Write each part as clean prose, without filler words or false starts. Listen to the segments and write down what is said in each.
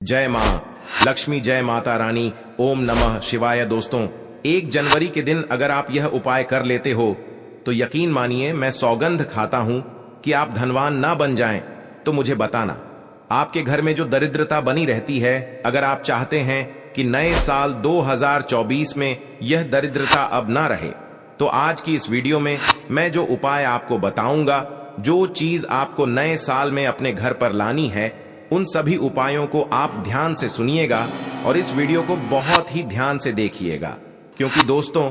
जय मां लक्ष्मी, जय माता रानी, ओम नमः शिवाय। दोस्तों, 1 जनवरी के दिन अगर आप यह उपाय कर लेते हो तो यकीन मानिए, मैं सौगंध खाता हूं कि आप धनवान ना बन जाएं तो मुझे बताना। आपके घर में जो दरिद्रता बनी रहती है, अगर आप चाहते हैं कि नए साल 2024 में यह दरिद्रता अब ना रहे, तो आज की इस वीडियो में मैं जो उपाय आपको बताऊंगा, जो चीज आपको नए साल में अपने घर पर लानी है, उन सभी उपायों को आप ध्यान से सुनिएगा और इस वीडियो को बहुत ही ध्यान से देखिएगा, क्योंकि दोस्तों,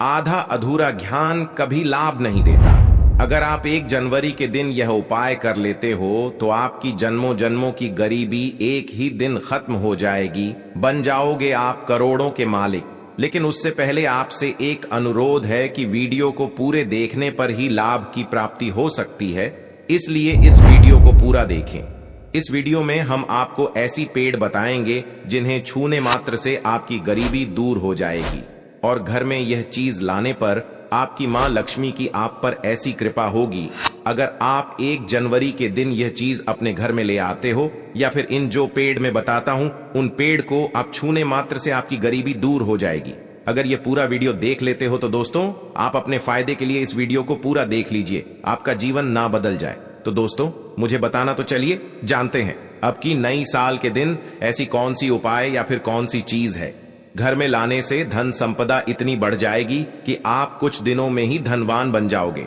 आधा अधूरा ज्ञान कभी लाभ नहीं देता। अगर आप 1 जनवरी के दिन यह उपाय कर लेते हो तो आपकी जन्मों जन्मों की गरीबी एक ही दिन खत्म हो जाएगी, बन जाओगे आप करोड़ों के मालिक। लेकिन उससे पहले आपसे एक अनुरोध है कि वीडियो को पूरे देखने पर ही लाभ की प्राप्ति हो सकती है, इसलिए इस वीडियो को पूरा देखें। इस वीडियो में हम आपको ऐसी पेड़ बताएंगे जिन्हें छूने मात्र से आपकी गरीबी दूर हो जाएगी और घर में यह चीज लाने पर आपकी मां लक्ष्मी की आप पर ऐसी कृपा होगी। अगर आप 1 जनवरी के दिन यह चीज अपने घर में ले आते हो, या फिर इन जो पेड़ मैं बताता हूं, उन पेड़ को आप छूने मात्र से आपकी गरीबी दूर हो जाएगी। अगर यह पूरा वीडियो देख लेते हो तो दोस्तों, आप अपने फायदे के लिए इस वीडियो को पूरा देख लीजिए, आपका जीवन ना बदल जाए। तो दोस्तों, मुझे बताना तो चलिए जानते हैं, अब की नई साल के दिन ऐसी कौन सी उपाय या फिर कौन सी चीज है घर में लाने से धन संपदा इतनी बढ़ जाएगी कि आप कुछ दिनों में ही धनवान बन जाओगे।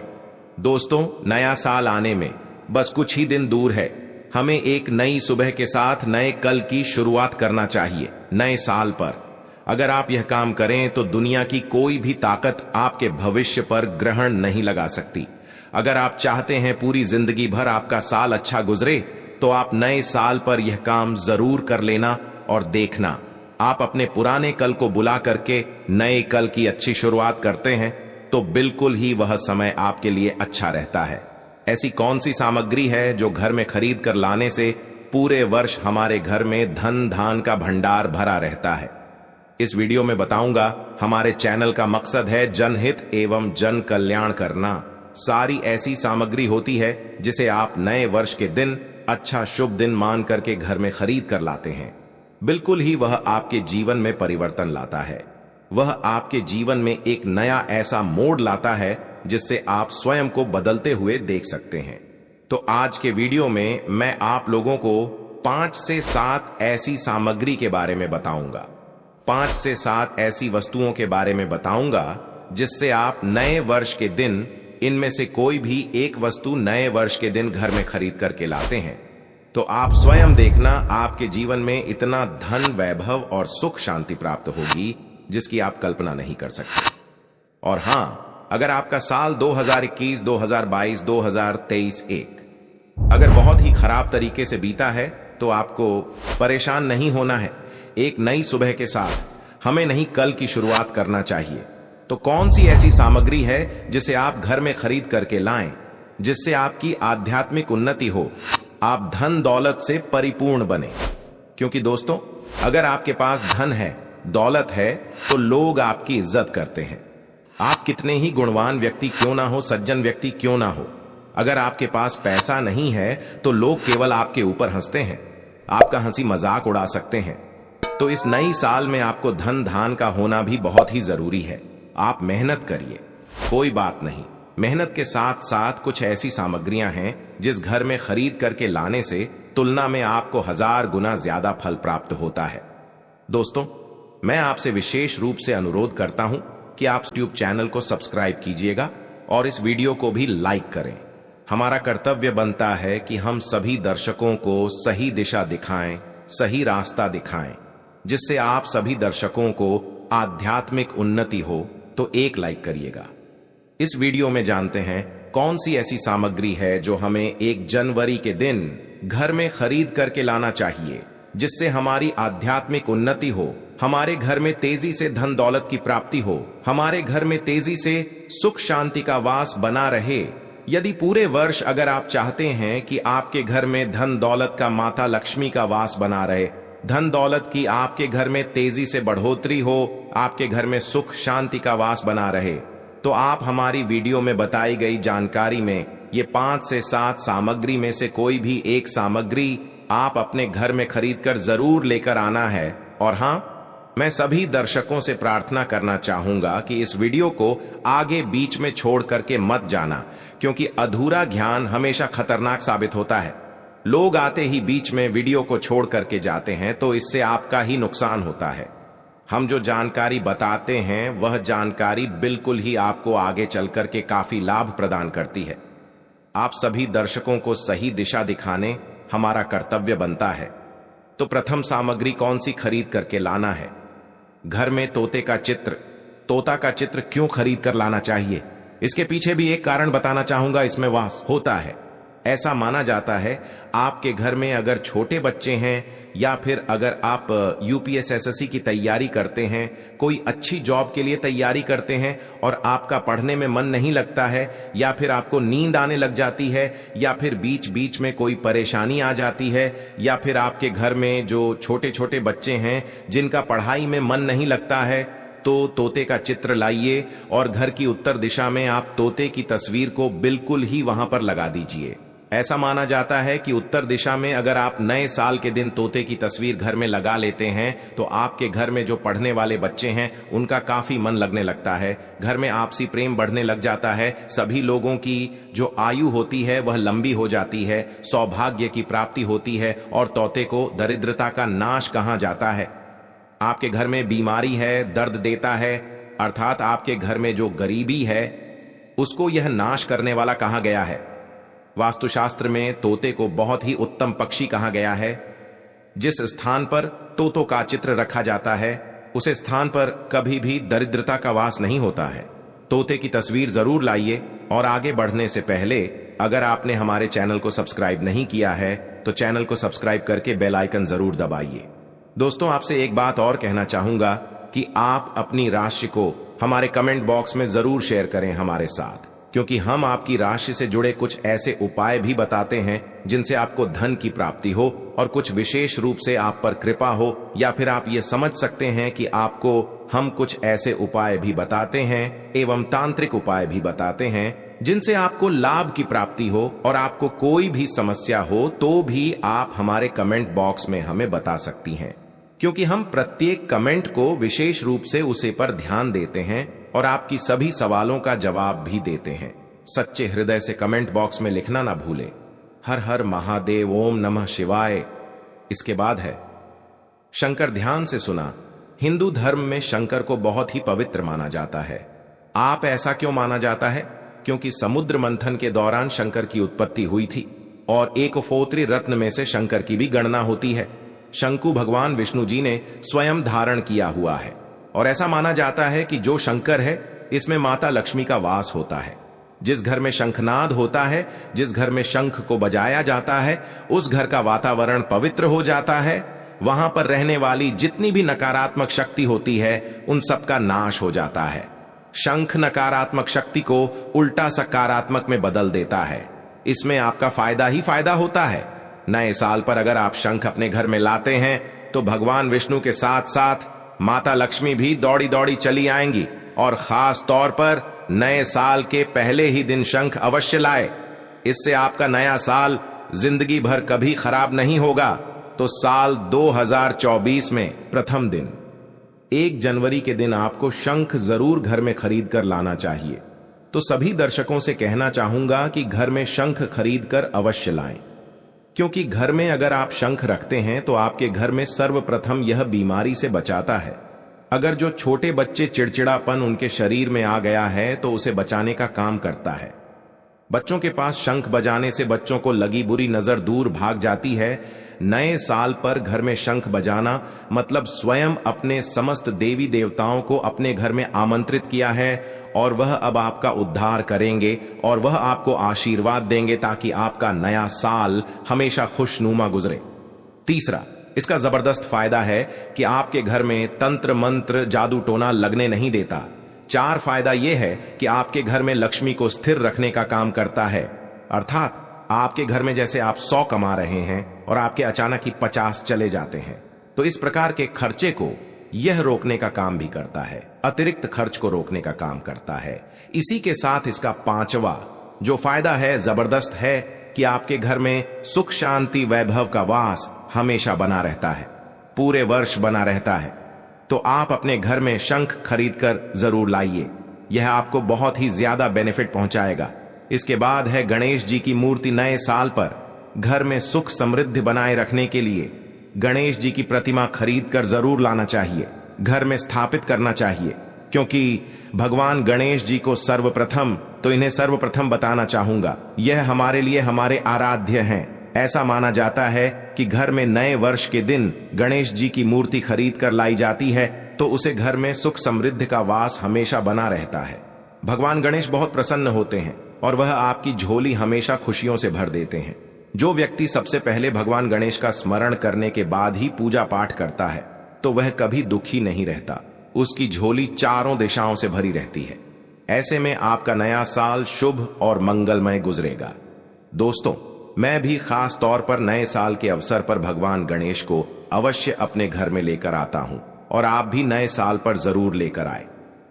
दोस्तों, नया साल आने में बस कुछ ही दिन दूर है। हमें एक नई सुबह के साथ नए कल की शुरुआत करना चाहिए। नए साल पर अगर आप यह काम करें तो दुनिया की कोई भी ताकत आपके भविष्य पर ग्रहण नहीं लगा सकती। अगर आप चाहते हैं पूरी जिंदगी भर आपका साल अच्छा गुजरे, तो आप नए साल पर यह काम जरूर कर लेना और देखना, आप अपने पुराने कल को बुला करके नए कल की अच्छी शुरुआत करते हैं तो बिल्कुल ही वह समय आपके लिए अच्छा रहता है। ऐसी कौन सी सामग्री है जो घर में खरीद कर लाने से पूरे वर्ष हमारे घर में धन धान का भंडार भरा रहता है? इस वीडियो में बताऊंगा। हमारे चैनल का मकसद है जनहित एवं जन कल्याण करना। सारी ऐसी सामग्री होती है जिसे आप नए वर्ष के दिन अच्छा शुभ दिन मान करके घर में खरीद कर लाते हैं। बिल्कुल ही वह आपके जीवन में परिवर्तन लाता है। वह आपके जीवन में एक नया ऐसा मोड़ लाता है जिससे आप स्वयं को बदलते हुए देख सकते हैं। तो आज के वीडियो में मैं आप लोगों को 5 से 7 ऐसी सामग्री के बारे में बताऊंगा। 5 से 7 ऐसी वस्तुओं के बारे में बताऊंगा जिससे आप नए वर्ष के दिन इनमें से कोई भी एक वस्तु नए वर्ष के दिन घर में खरीद करके लाते हैं तो आप स्वयं देखना, आपके जीवन में इतना धन, वैभव और सुख शांति प्राप्त होगी जिसकी आप कल्पना नहीं कर सकते। और हां, अगर आपका साल 2021, 2022, 2023 अगर बहुत ही खराब तरीके से बीता है तो आपको परेशान नहीं होना है। एक नई सुबह के साथ हमें नहीं कल की शुरुआत करना चाहिए। तो कौन सी ऐसी सामग्री है जिसे आप घर में खरीद करके लाएं, जिससे आपकी आध्यात्मिक उन्नति हो, आप धन दौलत से परिपूर्ण बने? क्योंकि दोस्तों, अगर आपके पास धन है, दौलत है, तो लोग आपकी इज्जत करते हैं। आप कितने ही गुणवान व्यक्ति क्यों ना हो, सज्जन व्यक्ति क्यों ना हो, अगर आपके पास पैसा नहीं है तो लोग केवल आपके ऊपर हंसते हैं, आपका हंसी मजाक उड़ा सकते हैं। तो इस नई साल में आपको धन धान का होना भी बहुत ही जरूरी है। आप मेहनत करिए, कोई बात नहीं। मेहनत के साथ साथ कुछ ऐसी सामग्रियां हैं जिस घर में खरीद करके लाने से तुलना में आपको 1000 गुना ज्यादा फल प्राप्त होता है। दोस्तों, मैं आपसे विशेष रूप से अनुरोध करता हूं कि आप YouTube चैनल को सब्सक्राइब कीजिएगा और इस वीडियो को भी लाइक करें। हमारा कर्तव्य बनता है कि हम सभी दर्शकों को सही दिशा दिखाएं, सही रास्ता दिखाएं, जिससे आप सभी दर्शकों को आध्यात्मिक उन्नति हो। तो एक लाइक करिएगा। इस वीडियो में जानते हैं कौन सी ऐसी सामग्री है जो हमें 1 जनवरी के दिन घर में खरीद करके लाना चाहिए, जिससे हमारी आध्यात्मिक उन्नति हो, हमारे घर में तेजी से धन दौलत की प्राप्ति हो, हमारे घर में तेजी से सुख शांति का वास बना रहे। यदि पूरे वर्ष अगर आप चाहते हैं कि आपके घर में धन दौलत का माता लक्ष्मी का वास बना रहे, धन दौलत की आपके घर में तेजी से बढ़ोतरी हो, आपके घर में सुख शांति का वास बना रहे, तो आप हमारी वीडियो में बताई गई जानकारी में ये 5 से 7 सामग्री में से कोई भी एक सामग्री आप अपने घर में खरीदकर जरूर लेकर आना है। और हां, मैं सभी दर्शकों से प्रार्थना करना चाहूंगा कि इस वीडियो को आगे बीच में छोड़ करके मत जाना, क्योंकि अधूरा ज्ञान हमेशा खतरनाक साबित होता है। लोग आते ही बीच में वीडियो को छोड़ करके जाते हैं, तो इससे आपका ही नुकसान होता है। हम जो जानकारी बताते हैं वह जानकारी बिल्कुल ही आपको आगे चल करके काफी लाभ प्रदान करती है। आप सभी दर्शकों को सही दिशा दिखाने हमारा कर्तव्य बनता है। तो प्रथम सामग्री कौन सी खरीद करके लाना है? घर में तोते का चित्र। तोता का चित्र क्यों खरीद कर लाना चाहिए, इसके पीछे भी एक कारण बताना चाहूंगा। इसमें वास होता है। ऐसा माना जाता है आपके घर में अगर छोटे बच्चे हैं, या फिर अगर आप यूपीएसएससी की तैयारी करते हैं, कोई अच्छी जॉब के लिए तैयारी करते हैं और आपका पढ़ने में मन नहीं लगता है, या फिर आपको नींद आने लग जाती है, या फिर बीच बीच में कोई परेशानी आ जाती है, या फिर आपके घर में जो छोटे छोटे बच्चे हैं जिनका पढ़ाई में मन नहीं लगता है, तो तोते का चित्र लाइए और घर की उत्तर दिशा में आप तोते की तस्वीर को बिल्कुल ही वहां पर लगा दीजिए। ऐसा माना जाता है कि उत्तर दिशा में अगर आप नए साल के दिन तोते की तस्वीर घर में लगा लेते हैं, तो आपके घर में जो पढ़ने वाले बच्चे हैं उनका काफी मन लगने लगता है, घर में आपसी प्रेम बढ़ने लग जाता है, सभी लोगों की जो आयु होती है वह लंबी हो जाती है, सौभाग्य की प्राप्ति होती है, और तोते को दरिद्रता का नाश कहा जाता है। आपके घर में बीमारी है, दर्द देता है, अर्थात आपके घर में जो गरीबी है उसको यह नाश करने वाला कहा गया है। वास्तुशास्त्र में तोते को बहुत ही उत्तम पक्षी कहा गया है। जिस स्थान पर तोतों का चित्र रखा जाता है उस स्थान पर कभी भी दरिद्रता का वास नहीं होता है। तोते की तस्वीर जरूर लाइए। और आगे बढ़ने से पहले अगर आपने हमारे चैनल को सब्सक्राइब नहीं किया है तो चैनल को सब्सक्राइब करके बेल आइकन जरूर दबाइए। दोस्तों, आपसे एक बात और कहना चाहूंगा कि आप अपनी राशि को हमारे कमेंट बॉक्स में जरूर शेयर करें हमारे साथ, क्योंकि हम आपकी राशि से जुड़े कुछ ऐसे उपाय भी बताते हैं जिनसे आपको धन की प्राप्ति हो और कुछ विशेष रूप से आप पर कृपा हो, या फिर आप ये समझ सकते हैं कि आपको हम कुछ ऐसे उपाय भी बताते हैं एवं तांत्रिक उपाय भी बताते हैं जिनसे आपको लाभ की प्राप्ति हो, और आपको कोई भी समस्या हो तो भी आप हमारे कमेंट बॉक्स में हमें बता सकती हैं, क्योंकि हम प्रत्येक कमेंट को विशेष रूप से उसे पर ध्यान देते हैं और आपकी सभी सवालों का जवाब भी देते हैं। सच्चे हृदय से कमेंट बॉक्स में लिखना ना भूले। हर हर महादेव, ओम नमः शिवाय। इसके बाद है शंकर। ध्यान से सुना। हिंदू धर्म में शंकर को बहुत ही पवित्र माना जाता है। आप ऐसा क्यों माना जाता है? क्योंकि समुद्र मंथन के दौरान शंकर की उत्पत्ति हुई थी और एकफोत्री रत्न में से शंकर की भी गणना होती है। शंकु भगवान विष्णु जी ने स्वयं धारण किया हुआ है, और ऐसा माना जाता है कि जो शंकर है इसमें माता लक्ष्मी का वास होता है। जिस घर में शंखनाद होता है, जिस घर में शंख को बजाया जाता है, उस घर का वातावरण पवित्र हो जाता है। वहां पर रहने वाली जितनी भी नकारात्मक शक्ति होती है उन सब का नाश हो जाता है। शंख नकारात्मक शक्ति को उल्टा सकारात्मक में बदल देता है। इसमें आपका फायदा ही फायदा होता है। नए साल पर अगर आप शंख अपने घर में लाते हैं तो भगवान विष्णु के साथ साथ माता लक्ष्मी भी दौड़ी दौड़ी चली आएंगी, और खास तौर पर नए साल के पहले ही दिन शंख अवश्य लाए। इससे आपका नया साल जिंदगी भर कभी खराब नहीं होगा। तो साल 2024 में प्रथम दिन 1 जनवरी के दिन आपको शंख जरूर घर में खरीद कर लाना चाहिए। तो सभी दर्शकों से कहना चाहूंगा कि घर में शंख खरीद कर अवश्य लाएं, क्योंकि घर में अगर आप शंख रखते हैं तो आपके घर में सर्वप्रथम यह बीमारी से बचाता है। अगर जो छोटे बच्चे चिड़चिड़ापन उनके शरीर में आ गया है तो उसे बचाने का काम करता है। बच्चों के पास शंख बजाने से बच्चों को लगी बुरी नजर दूर भाग जाती है। नए साल पर घर में शंख बजाना मतलब स्वयं अपने समस्त देवी देवताओं को अपने घर में आमंत्रित किया है, और वह अब आपका उद्धार करेंगे और वह आपको आशीर्वाद देंगे ताकि आपका नया साल हमेशा खुशनुमा गुजरे। तीसरा, इसका जबरदस्त फायदा है कि आपके घर में तंत्र मंत्र जादू टोना लगने नहीं देता। 4 फायदा यह है कि आपके घर में लक्ष्मी को स्थिर रखने का काम करता है, अर्थात आपके घर में जैसे आप 100 कमा रहे हैं और आपके अचानक ही 50 चले जाते हैं, तो इस प्रकार के खर्चे को यह रोकने का काम भी करता है, अतिरिक्त खर्च को रोकने का काम करता है। इसी के साथ इसका 5वां जो फायदा है जबरदस्त है कि आपके घर में सुख शांति वैभव का वास हमेशा बना रहता है, पूरे वर्ष बना रहता है। तो आप अपने घर में शंख खरीदकर जरूर लाइए, यह आपको बहुत ही ज्यादा बेनिफिट पहुंचाएगा। इसके बाद है गणेश जी की मूर्ति। नए साल पर घर में सुख समृद्धि बनाए रखने के लिए गणेश जी की प्रतिमा खरीद कर जरूर लाना चाहिए, घर में स्थापित करना चाहिए, क्योंकि भगवान गणेश जी को सर्वप्रथम, तो इन्हें सर्वप्रथम बताना चाहूंगा, यह हमारे लिए हमारे आराध्य हैं। ऐसा माना जाता है कि घर में नए वर्ष के दिन गणेश जी की मूर्ति खरीद कर लाई जाती है तो उसे घर में सुख समृद्धि का वास हमेशा बना रहता है। भगवान गणेश बहुत प्रसन्न होते हैं और वह आपकी झोली हमेशा खुशियों से भर देते हैं। जो व्यक्ति सबसे पहले भगवान गणेश का स्मरण करने के बाद ही पूजा पाठ करता है तो वह कभी दुखी नहीं रहता, उसकी झोली चारों दिशाओं से भरी रहती है। ऐसे में आपका नया साल शुभ और मंगलमय गुजरेगा। दोस्तों, मैं भी खास तौर पर नए साल के अवसर पर भगवान गणेश को अवश्य अपने घर में लेकर आता हूं और आप भी नए साल पर जरूर लेकर आए,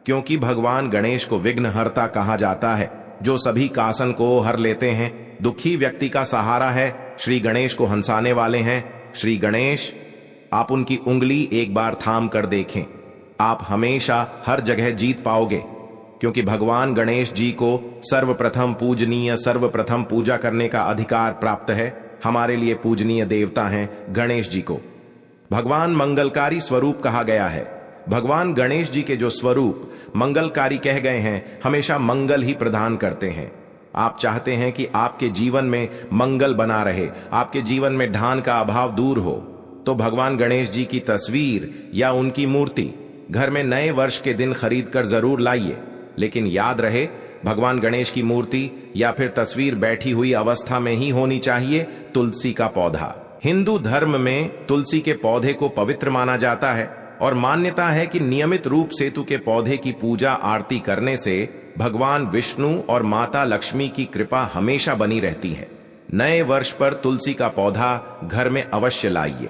क्योंकि भगवान गणेश को विघ्नहर्ता कहा जाता है, जो सभी कासन को हर लेते हैं, दुखी व्यक्ति का सहारा है, श्री गणेश को हंसाने वाले हैं। श्री गणेश, आप उनकी उंगली एक बार थाम कर देखें, आप हमेशा हर जगह जीत पाओगे, क्योंकि भगवान गणेश जी को सर्वप्रथम पूजनीय, सर्वप्रथम पूजा करने का अधिकार प्राप्त है। हमारे लिए पूजनीय देवता हैं गणेश जी को। भगवान मंगलकारी स्वरूप कहा गया है। भगवान गणेश जी के जो स्वरूप मंगलकारी कह गए हैं, हमेशा मंगल ही प्रदान करते हैं। आप चाहते हैं कि आपके जीवन में मंगल बना रहे, आपके जीवन में ढान का अभाव दूर हो, तो भगवान गणेश जी की तस्वीर या उनकी मूर्ति घर में नए वर्ष के दिन खरीद कर जरूर लाइए। लेकिन याद रहे, भगवान गणेश की मूर्ति या फिर तस्वीर बैठी हुई अवस्था में ही होनी चाहिए। तुलसी का पौधा, हिंदू धर्म में तुलसी के पौधे को पवित्र माना जाता है और मान्यता है कि नियमित रूप से सेतु के पौधे की पूजा आरती करने से भगवान विष्णु और माता लक्ष्मी की कृपा हमेशा बनी रहती है। नए वर्ष पर तुलसी का पौधा घर में अवश्य लाइए,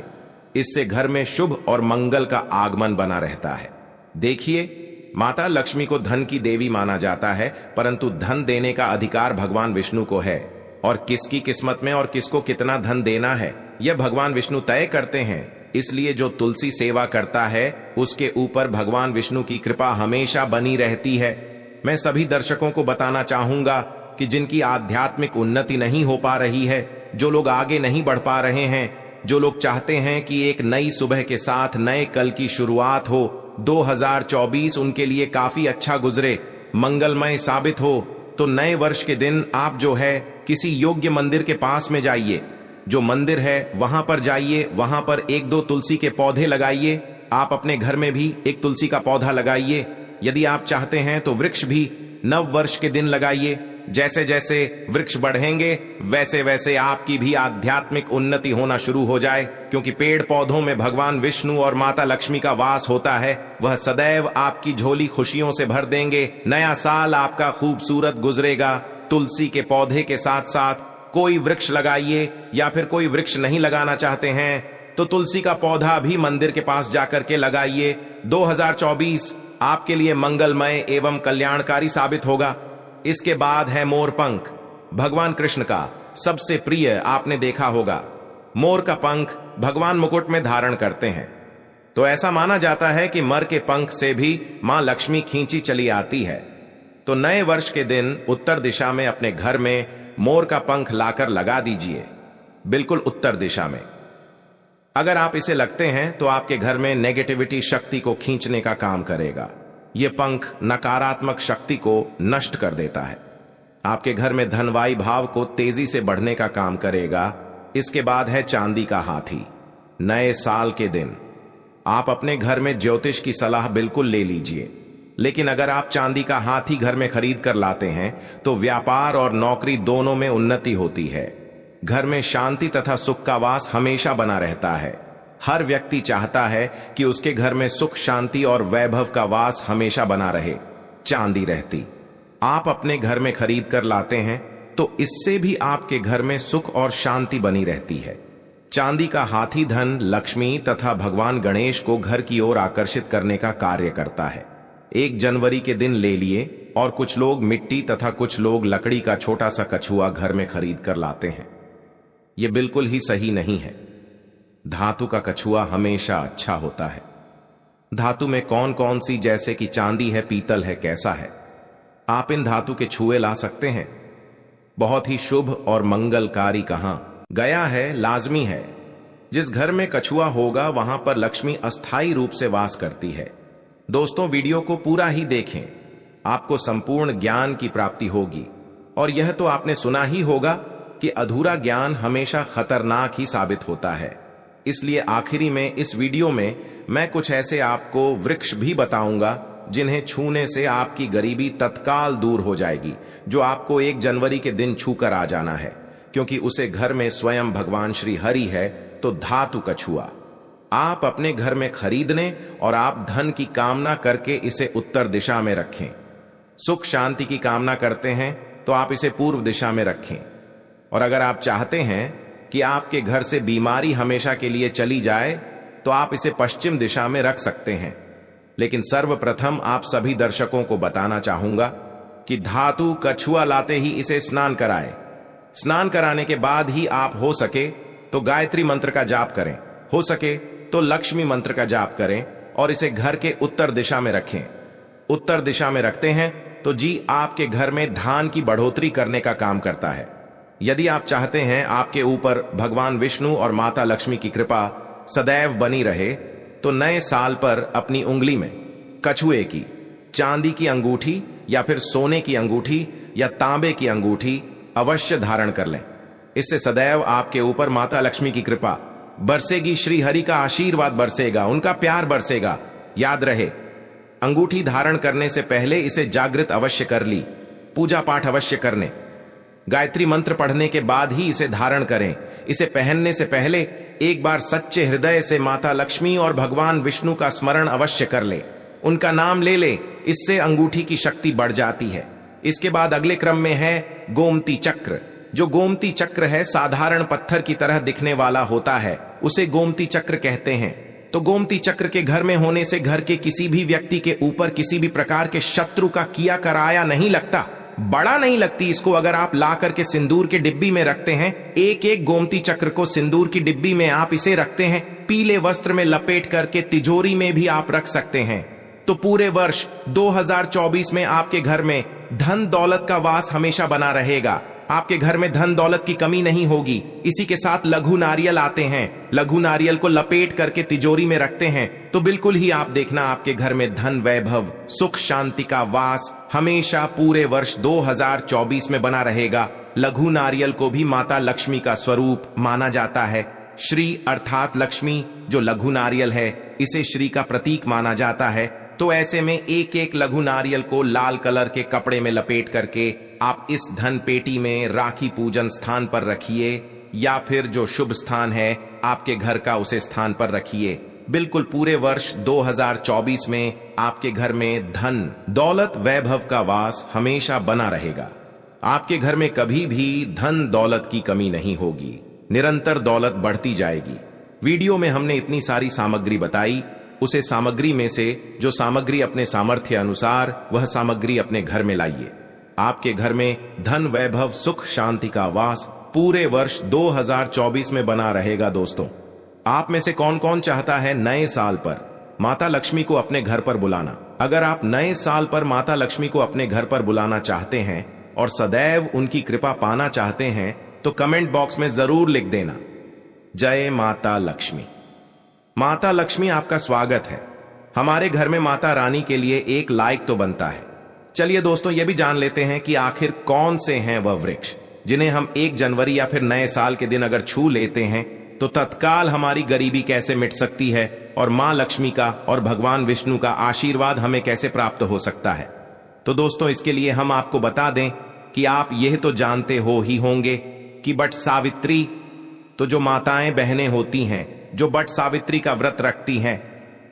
इससे घर में शुभ और मंगल का आगमन बना रहता है। देखिए, माता लक्ष्मी को धन की देवी माना जाता है, परंतु धन देने का अधिकार भगवान विष्णु को है और किसकी किस्मत में और किसको कितना धन देना है यह भगवान विष्णु तय करते हैं। इसलिए जो तुलसी सेवा करता है उसके ऊपर भगवान विष्णु की कृपा हमेशा बनी रहती है। मैं सभी दर्शकों को बताना चाहूंगा कि जिनकी आध्यात्मिक उन्नति नहीं हो पा रही है, जो लोग आगे नहीं बढ़ पा रहे हैं, जो लोग चाहते हैं कि एक नई सुबह के साथ नए कल की शुरुआत हो, 2024 उनके लिए काफी अच्छा गुजरे, मंगलमय साबित हो, तो नए वर्ष के दिन आप जो है किसी योग्य मंदिर के पास में जाइए, जो मंदिर है वहां पर जाइए, वहां पर एक दो तुलसी के पौधे लगाइए। आप अपने घर में भी एक तुलसी का पौधा लगाइए। यदि आप चाहते हैं तो वृक्ष भी नव वर्ष के दिन लगाइए। जैसे जैसे वृक्ष बढ़ेंगे वैसे वैसे आपकी भी आध्यात्मिक उन्नति होना शुरू हो जाए, क्योंकि पेड़ पौधों में भगवान विष्णु और माता लक्ष्मी का वास होता है। वह सदैव आपकी झोली खुशियों से भर देंगे। नया साल आपका खूबसूरत गुजरेगा। तुलसी के पौधे के साथ साथ कोई वृक्ष लगाइए, या फिर कोई वृक्ष नहीं लगाना चाहते हैं तो तुलसी का पौधा भी मंदिर के पास जाकर के लगाइए। 2024 आपके लिए मंगलमय एवं कल्याणकारी साबित होगा। इसके बाद है मोर पंख, भगवान कृष्ण का सबसे प्रिय। आपने देखा होगा मोर का पंख भगवान मुकुट में धारण करते हैं, तो ऐसा माना जाता है कि मोर के पंख से भी मां लक्ष्मी खींची चली आती है। तो नए वर्ष के दिन उत्तर दिशा में अपने घर में मोर का पंख लाकर लगा दीजिए, बिल्कुल उत्तर दिशा में। अगर आप इसे लगते हैं तो आपके घर में नेगेटिविटी शक्ति को खींचने का काम करेगा। यह पंख नकारात्मक शक्ति को नष्ट कर देता है। आपके घर में धनवाई भाव को तेजी से बढ़ने का काम करेगा। इसके बाद है चांदी का हाथी। नए साल के दिन आप अपने घर में ज्योतिष की सलाह बिल्कुल ले लीजिए, लेकिन अगर आप चांदी का हाथी घर में खरीद कर लाते हैं तो व्यापार और नौकरी दोनों में उन्नति होती है। घर में शांति तथा सुख का वास हमेशा बना रहता है। हर व्यक्ति चाहता है कि उसके घर में सुख शांति और वैभव का वास हमेशा बना रहे। चांदी रहती आप अपने घर में खरीद कर लाते हैं तो इससे भी आपके घर में सुख और शांति बनी रहती है। चांदी का हाथी धन, लक्ष्मी तथा भगवान गणेश को घर की ओर आकर्षित करने का कार्य करता है। 1 जनवरी के दिन ले लिए और कुछ लोग मिट्टी तथा कुछ लोग लकड़ी का छोटा सा कछुआ घर में खरीद कर लाते हैं। यह बिल्कुल ही सही नहीं है। धातु का कछुआ हमेशा अच्छा होता है। धातु में कौन कौन सी, जैसे कि चांदी है, पीतल है, कैसा है, आप इन धातु के छुए ला सकते हैं। बहुत ही शुभ और मंगलकारी कहां गया है, लाजमी है। जिस घर में कछुआ होगा वहां पर लक्ष्मी अस्थायी रूप से वास करती है। दोस्तों, वीडियो को पूरा ही देखें, आपको संपूर्ण ज्ञान की प्राप्ति होगी। और यह तो आपने सुना ही होगा कि अधूरा ज्ञान हमेशा खतरनाक ही साबित होता है। इसलिए आखिरी में इस वीडियो में मैं कुछ ऐसे आपको वृक्ष भी बताऊंगा जिन्हें छूने से आपकी गरीबी तत्काल दूर हो जाएगी, जो आपको 1 जनवरी के दिन छूकर आ जाना है, क्योंकि उसे घर में स्वयं भगवान श्री हरि है। तो धातु कछुआ आप अपने घर में खरीदने और आप धन की कामना करके इसे उत्तर दिशा में रखें। सुख शांति की कामना करते हैं तो आप इसे पूर्व दिशा में रखें। और अगर आप चाहते हैं कि आपके घर से बीमारी हमेशा के लिए चली जाए तो आप इसे पश्चिम दिशा में रख सकते हैं। लेकिन सर्वप्रथम आप सभी दर्शकों को बताना चाहूंगा कि धातु कछुआ लाते ही इसे स्नान कराएं। स्नान कराने के बाद ही आप हो सके तो गायत्री मंत्र का जाप करें, हो सके तो लक्ष्मी मंत्र का जाप करें और इसे घर के उत्तर दिशा में रखें। उत्तर दिशा में रखते हैं तो जी आपके घर में धान की बढ़ोतरी करने का काम करता है। यदि आप चाहते हैं आपके ऊपर भगवान विष्णु और माता लक्ष्मी की कृपा सदैव बनी रहे, तो नए साल पर अपनी उंगली में कछुए की, चांदी की अंगूठी या फिर सोने की अंगूठी या तांबे की अंगूठी अवश्य धारण कर लें। इससे सदैव आपके ऊपर माता लक्ष्मी की कृपा बरसेगी, श्री हरि का आशीर्वाद बरसेगा, उनका प्यार बरसेगा। याद रहे, अंगूठी धारण करने से पहले इसे जागृत अवश्य कर ली, पूजा पाठ अवश्य करने, गायत्री मंत्र पढ़ने के बाद ही इसे धारण करें। इसे पहनने से पहले एक बार सच्चे हृदय से माता लक्ष्मी और भगवान विष्णु का स्मरण अवश्य कर ले, उनका नाम ले ले, इससे अंगूठी की शक्ति बढ़ जाती है। इसके बाद अगले क्रम में है गोमती चक्र। जो गोमती चक्र है साधारण पत्थर की तरह दिखने वाला होता है, उसे गोमती चक्र कहते हैं। तो गोमती चक्र के घर में होने से घर के किसी भी व्यक्ति के ऊपर किसी भी प्रकार के शत्रु का किया कराया नहीं लगता, बड़ा नहीं लगती। इसको अगर आप ला करके सिंदूर के डिब्बी में रखते हैं, एक एक गोमती चक्र को सिंदूर की डिब्बी में आप इसे रखते हैं, पीले वस्त्र में लपेट करके तिजोरी में भी आप रख सकते हैं, तो पूरे वर्ष 2024 में आपके घर में धन दौलत का वास हमेशा बना रहेगा। आपके घर में धन दौलत की कमी नहीं होगी। इसी के साथ लघु नारियल आते हैं, लघु नारियल को लपेट करके तिजोरी में रखते हैं, तो बिल्कुल ही आप देखना आपके घर में धन, वैभव, सुख शांति का वास हमेशा पूरे वर्ष 2024 में बना रहेगा। लघु नारियल को भी माता लक्ष्मी का स्वरूप माना जाता है। श्री अर्थात लक्ष्मी, जो लघु नारियल है, इसे श्री का प्रतीक माना जाता है। तो ऐसे में एक एक लघु नारियल को लाल कलर के कपड़े में लपेट करके आप इस धन पेटी में राखी पूजन स्थान पर रखिए, या फिर जो शुभ स्थान है आपके घर का उसे स्थान पर रखिए। बिल्कुल पूरे वर्ष 2024 में आपके घर में धन, दौलत, वैभव का वास हमेशा बना रहेगा। आपके घर में कभी भी धन दौलत की कमी नहीं होगी, निरंतर दौलत बढ़ती जाएगी। वीडियो में हमने इतनी सारी सामग्री बताई, उसे सामग्री में से जो सामग्री अपने सामर्थ्य अनुसार वह सामग्री अपने घर में लाइए। आपके घर में धन, वैभव, सुख शांति का वास पूरे वर्ष 2024 में बना रहेगा। दोस्तों, आप में से कौन कौन चाहता है नए साल पर माता लक्ष्मी को अपने घर पर बुलाना? अगर आप नए साल पर माता लक्ष्मी को अपने घर पर बुलाना चाहते हैं और सदैव उनकी कृपा पाना चाहते हैं, तो कमेंट बॉक्स में जरूर लिख देना, जय माता लक्ष्मी। माता लक्ष्मी आपका स्वागत है। हमारे घर में माता रानी के लिए एक लाइक तो बनता है। चलिए दोस्तों, ये भी जान लेते हैं कि आखिर कौन से हैं वह वृक्ष जिन्हें हम 1 जनवरी या फिर नए साल के दिन अगर छू लेते हैं तो तत्काल हमारी गरीबी कैसे मिट सकती है और मां लक्ष्मी का और भगवान विष्णु का आशीर्वाद हमें कैसे प्राप्त हो सकता है। तो दोस्तों, इसके लिए हम आपको बता दें कि आप यह तो जानते हो ही होंगे कि बट सावित्री, तो जो माताएं बहनें होती हैं जो बट सावित्री का व्रत रखती हैं,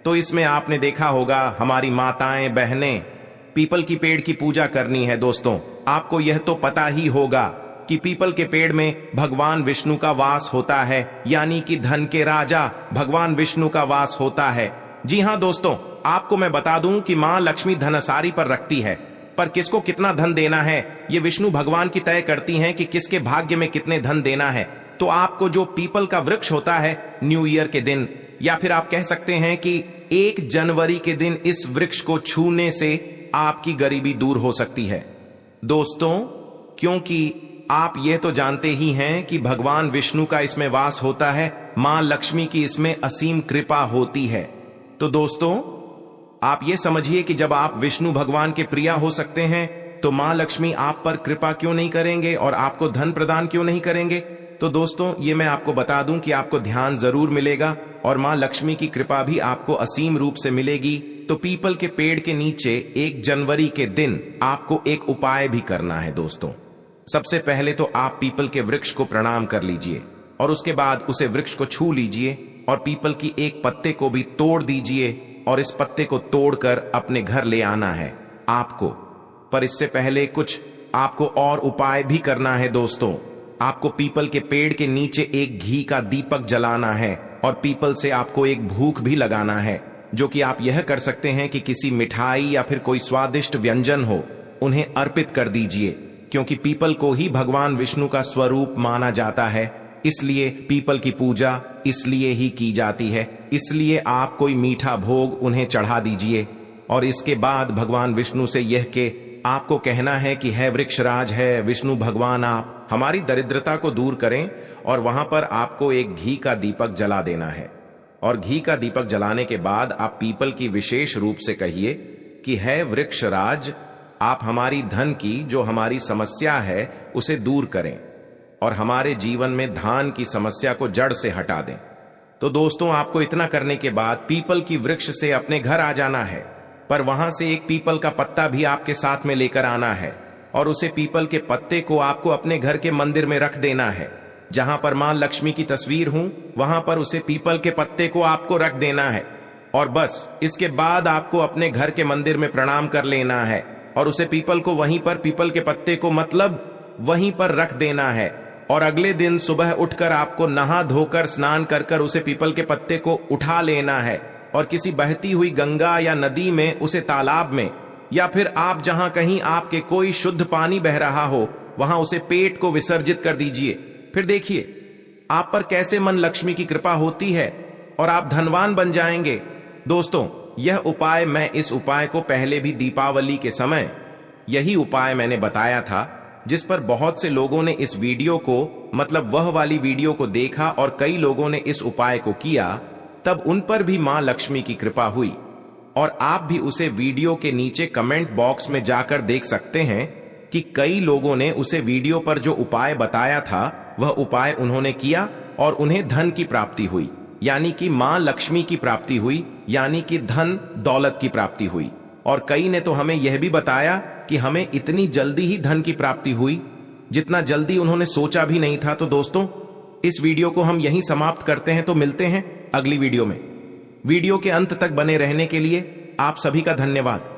तो इसमें आपने देखा होगा हमारी माताएं बहनें पीपल की पेड़ की पूजा करनी है। दोस्तों, आपको यह तो पता ही होगा कि पीपल के पेड़ में भगवान विष्णु का वास होता है, यानी कि धन के राजा भगवान विष्णु का वास होता है। जी हां दोस्तों, आपको मैं बता दूं कि मां लक्ष्मी धनसारी पर रखती है। पर किसको कितना धन देना है ये विष्णु भगवान की तय करती हैं कि किसके भाग्य में कितने धन देना है। तो आपको जो पीपल का वृक्ष होता है न्यू ईयर के दिन, या फिर आप कह सकते हैं कि 1 जनवरी के दिन इस वृक्ष को छूने से आपकी गरीबी दूर हो सकती है दोस्तों, क्योंकि आप ये तो जानते ही हैं कि भगवान विष्णु का इसमें वास होता है, मां लक्ष्मी की इसमें असीम कृपा होती है। तो दोस्तों आप ये समझिए कि जब आप विष्णु भगवान के प्रिय हो सकते हैं तो मां लक्ष्मी आप पर कृपा क्यों नहीं करेंगे और आपको धन प्रदान क्यों नहीं करेंगे। तो दोस्तों ये मैं आपको बता दूं कि आपको ध्यान जरूर मिलेगा और मां लक्ष्मी की कृपा भी आपको असीम रूप से मिलेगी। तो पीपल के पेड़ के नीचे 1 जनवरी के दिन आपको एक उपाय भी करना है दोस्तों। सबसे पहले तो आप पीपल के वृक्ष को प्रणाम कर लीजिए और उसके बाद उसे वृक्ष को छू लीजिए और पीपल की एक पत्ते को भी तोड़ दीजिए और इस पत्ते को तोड़कर अपने घर ले आना है आपको। पर इससे पहले कुछ आपको और उपाय भी करना है दोस्तों। आपको पीपल के पेड़ के नीचे एक घी का दीपक जलाना है और पीपल से आपको एक भूख भी लगाना है, जो कि आप यह कर सकते हैं कि किसी मिठाई या फिर कोई स्वादिष्ट व्यंजन हो उन्हें अर्पित कर दीजिए, क्योंकि पीपल को ही भगवान विष्णु का स्वरूप माना जाता है। इसलिए पीपल की पूजा इसलिए ही की जाती है। इसलिए आप कोई मीठा भोग उन्हें चढ़ा दीजिए और इसके बाद भगवान विष्णु से यह के आपको कहना है कि है वृक्षराज, है विष्णु भगवान, आप हमारी दरिद्रता को दूर करें। और वहां पर आपको एक घी का दीपक जला देना है और घी का दीपक जलाने के बाद आप पीपल की विशेष रूप से कहिए कि है वृक्षराज, आप हमारी धन की जो हमारी समस्या है उसे दूर करें और हमारे जीवन में धान की समस्या को जड़ से हटा दें। तो दोस्तों आपको इतना करने के बाद पीपल की वृक्ष से अपने घर आ जाना है, पर वहां से एक पीपल का पत्ता भी आपके साथ में लेकर आना है और उसे पीपल के पत्ते को आपको अपने घर के मंदिर में रख देना है। जहां पर मां लक्ष्मी की तस्वीर हूं वहां पर उसे पीपल के पत्ते को आपको रख देना है और बस इसके बाद आपको अपने घर के मंदिर में प्रणाम कर लेना है और उसे पीपल को वहीं पर पीपल के पत्ते को मतलब वहीं पर रख देना है। और अगले दिन सुबह उठकर आपको नहा धोकर स्नान कर कर उसे पीपल के पत्ते को उठा लेना है और किसी बहती हुई गंगा या नदी में, उसे तालाब में, या फिर आप जहां कहीं आपके कोई शुद्ध पानी बह रहा हो वहां उसे पेट को विसर्जित कर दीजिए। फिर देखिए आप पर कैसे मन लक्ष्मी की कृपा होती है और आप धनवान बन जाएंगे। दोस्तों यह उपाय, मैं इस उपाय को पहले भी दीपावली के समय यही उपाय मैंने बताया था, जिस पर बहुत से लोगों ने इस वीडियो को, मतलब वह वाली वीडियो को देखा और कई लोगों ने इस उपाय को किया, तब उन पर भी मां लक्ष्मी की कृपा हुई। और आप भी उसे वीडियो के नीचे कमेंट बॉक्स में जाकर देख सकते हैं कि कई लोगों ने उसे वीडियो पर जो उपाय बताया था वह उपाय उन्होंने किया और उन्हें धन की प्राप्ति हुई, यानी कि मां लक्ष्मी की प्राप्ति हुई, यानी कि धन दौलत की प्राप्ति हुई। और कई ने तो हमें यह भी बताया कि हमें इतनी जल्दी ही धन की प्राप्ति हुई जितना जल्दी उन्होंने सोचा भी नहीं था। तो दोस्तों इस वीडियो को हम यहीं समाप्त करते हैं, तो मिलते हैं अगली वीडियो में। वीडियो के अंत तक बने रहने के लिए आप सभी का धन्यवाद।